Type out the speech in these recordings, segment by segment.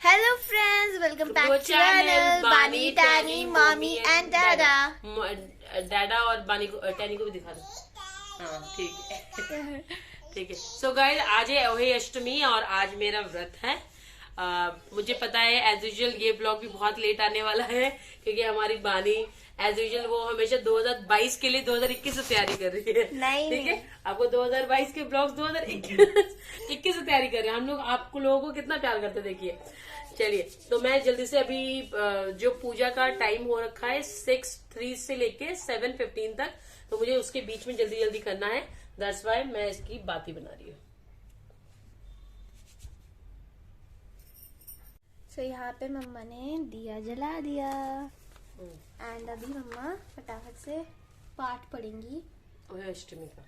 Hello friends, welcome back to channel Bani, Tani, Mommy and Dada. डाडा और बानी को टैनी को भी दिखा दो। हाँ ठीक है ठीक है। सो गाइस आज है अहोई अष्टमी और आज मेरा व्रत है। मुझे पता है एज यूजुअल ये ब्लॉग भी बहुत लेट आने वाला है क्योंकि हमारी बानी एज यूजुअल वो हमेशा 2022 के लिए 2021 से तैयारी कर रही है। नहीं ठीक है, आपको 2022 के ब्लॉग्स 2021 से तैयारी कर रहे हैं। हम लोग आपको लोगों को कितना प्यार करते देखिए। चलिए तो मैं जल्दी से अभी जो पूजा का टाइम हो रखा है 6:03 से लेके 7:15 तक, तो मुझे उसके बीच में जल्दी जल्दी करना है। दैट्स वाई मैं इसकी बात ही बना रही हूँ। So यहाँ पे मम्मा ने दिया जला दिया एंड अभी मम्मा फटाफट से पाठ पढ़ेंगी अहोई अष्टमी का।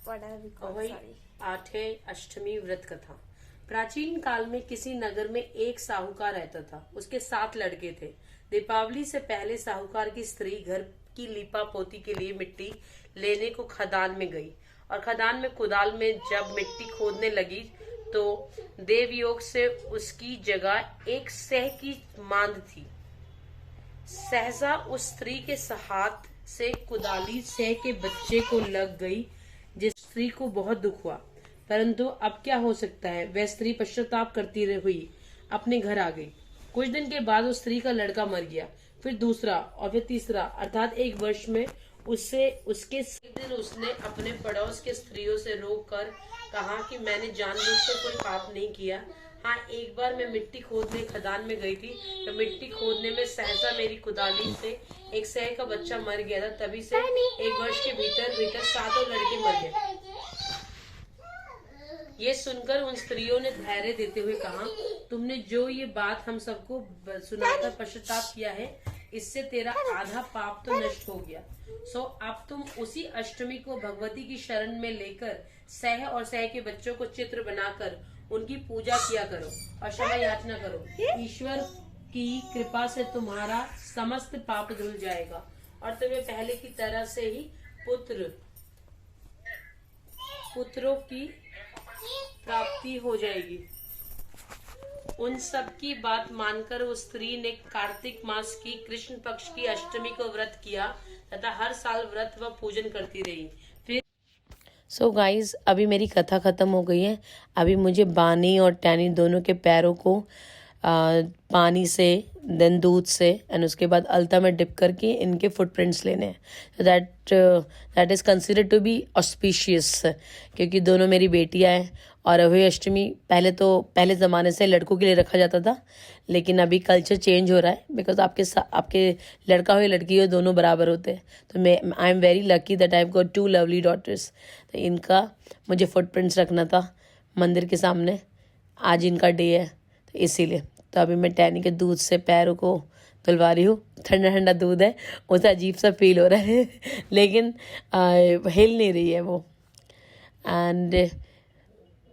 सॉरी 8 अष्टमी व्रत कथा। प्राचीन काल में किसी नगर में एक साहूकार रहता था। उसके 7 लड़के थे। दीपावली से पहले साहूकार की स्त्री घर की लीपा पोती के लिए मिट्टी लेने को खदान में गई और खदान में कुदाल में जब मिट्टी खोदने लगी तो देवयोग से उसकी जगह एक सह की मांद थी। सहसा उस स्त्री के हाथ से कुदाली सह के बच्चे को लग गई, जिस स्त्री को बहुत दुख हुआ। परंतु अब क्या हो सकता है, वह स्त्री पश्चाताप करती हुई अपने घर आ गई। कुछ दिन के बाद उस स्त्री का लड़का मर गया, फिर दूसरा और फिर तीसरा, अर्थात 1 वर्ष में उसके एक दिन उसने अपने पड़ोस के स्त्रियों से रोक कर कहा कि मैंने जानबूझकर कोई पाप नहीं किया। हाँ, एक बार मैं मिट्टी खोदने खदान में गई थी, तो मिट्टी खोदने में सहसा मेरी कुदाली से एक सह का बच्चा मर गया था। तभी से 1 वर्ष के भीतर 7 लड़के मर गए। ये सुनकर उन स्त्रियों ने धैर्य देते हुए कहा, तुमने जो ये बात हम सबको सुनाकर पश्चाताप किया है, इससे तेरा आधा पाप तो नष्ट हो गया। सो अब तुम उसी अष्टमी को भगवती की शरण में लेकर सह और सह के बच्चों को चित्र बनाकर उनकी पूजा किया करो और क्षमा याचना करो। ईश्वर की कृपा से तुम्हारा समस्त पाप धुल जाएगा और तुम्हें पहले की तरह से ही पुत्रों की प्राप्ति हो जाएगी। उन सब की बात मानकर उस स्त्री ने कार्तिक मास की कृष्ण पक्ष की अष्टमी को व्रत किया तथा हर साल व्रत व पूजन करती रही। फिर सो गाइज अभी मेरी कथा खत्म हो गई है। अभी मुझे बानी और टैनी दोनों के पैरों को पानी से देन दूध से एंड उसके बाद अलता में डिप करके इनके फुटप्रिंट्स लेने हैं। That is considered to be auspicious क्योंकि दोनों मेरी बेटियां हैं। और अहोई अष्टमी पहले ज़माने से लड़कों के लिए रखा जाता था, लेकिन अभी कल्चर चेंज हो रहा है बिकॉज आपके लड़का हो या लड़की हो दोनों बराबर होते हैं। तो I am very lucky that I have got 2 lovely daughters. तो इनका मुझे फुटप्रिंट्स रखना था मंदिर के सामने। आज इनका डे है तो इसीलिए। तो अभी मैं टैनी के दूध से पैरों को धुलवा रही हूँ। ठंडा ठंडा दूध है, उसे अजीब सा फील हो रहा है लेकिन हिल नहीं रही है वो। एंड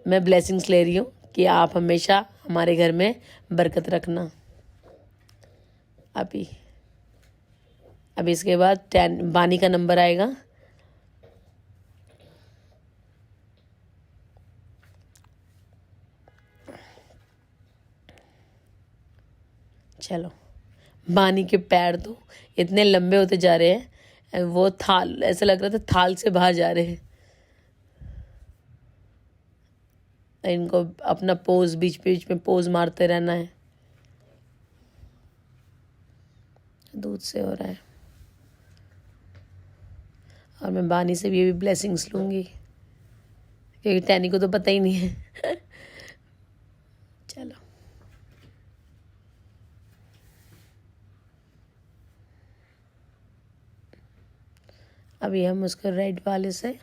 मैं ब्लेसिंग्स ले रही हूँ कि आप हमेशा हमारे घर में बरकत रखना। अभी इसके बाद बानी का नंबर आएगा। चलो, बानी के पैर तो इतने लंबे होते जा रहे हैं, वो थाल ऐसा लग रहा था थाल से बाहर जा रहे हैं। इनको अपना पोज बीच बीच में पोज मारते रहना है। दूध से हो रहा है और मैं बानी से भी ब्लेसिंग्स लूंगी क्योंकि टैनी को तो पता ही नहीं है चलो, अभी हम उसको रेड वाले से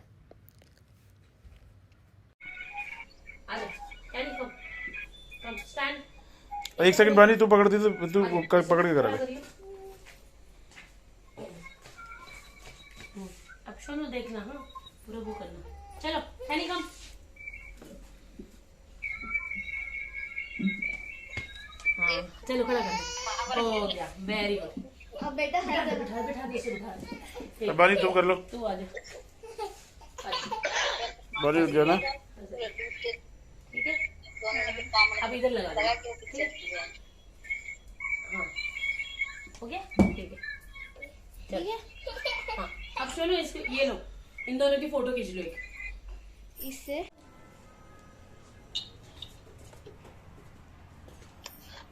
एक सेकंड बानी, तू पकड़ती तो तू पकड़ के करा ले। अब सुनो, देखना हाँ पूरा वो करना। चलो टैनी कम। हाँ चलो खड़ा कर, हो गया, वेरी गुड। अब बेटा बिठा बानी तुम कर लो। तू आ जा, बानी उठ जाना। ठीक है। अब इधर लगा दो। ठीक है? हाँ हो गया, ठीक है। ठीक है, हाँ अब सुनो, इसको ये लो, इन दोनों की फोटो खींच लो एक। इससे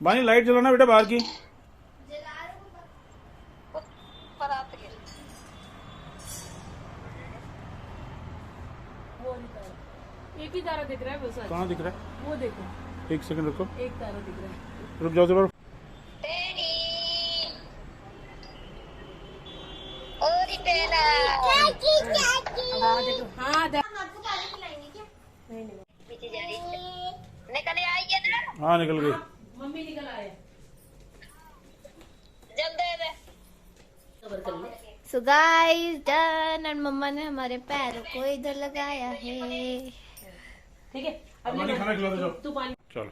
बानी लाइट जलाना बेटा बाहर की। एक ही तारा दिख रहा है बस। कहाँ दिख रहा है? वो देखो, 1 सेकंड रुको, एक तारा दिख रहा है। रुक जाओ जरा। हाँ देखो, हाँ निकल आइए ना, हाँ निकल गई। मम्मी निकल आए। जल्दी दे। कवर कर लो। सो गाइस डन, और मम्मा ने हमारे पैरों को इधर लगाया है। ठीक है, अब पानी खाना खिला दो जाओ। तू पानी। चलो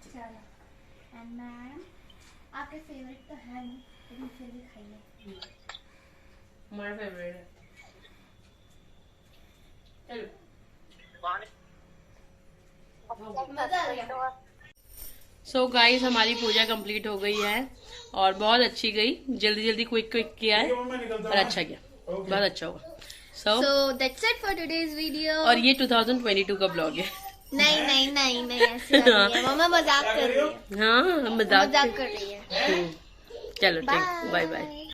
चलो, एंड मैम आपके फेवरेट तो है नहीं, लेकिन फिर भी खाइए। हमारा फेवरेट है। चलो मजा आ गया। सो गाइस हमारी पूजा कंप्लीट हो गई है और बहुत अच्छी गई, जल्दी जल्दी क्विक क्विक किया है और अच्छा किया, बहुत अच्छा हुआ। So that's it for today's video. और ये 2022 का ब्लॉग है। नहीं नहीं नहीं नहीं, ऐसी बात नहीं है, मम्मा मजाक कर रही है, हाँ मजाक मजाक कर रही है। चलो ठीक, बाय बाय।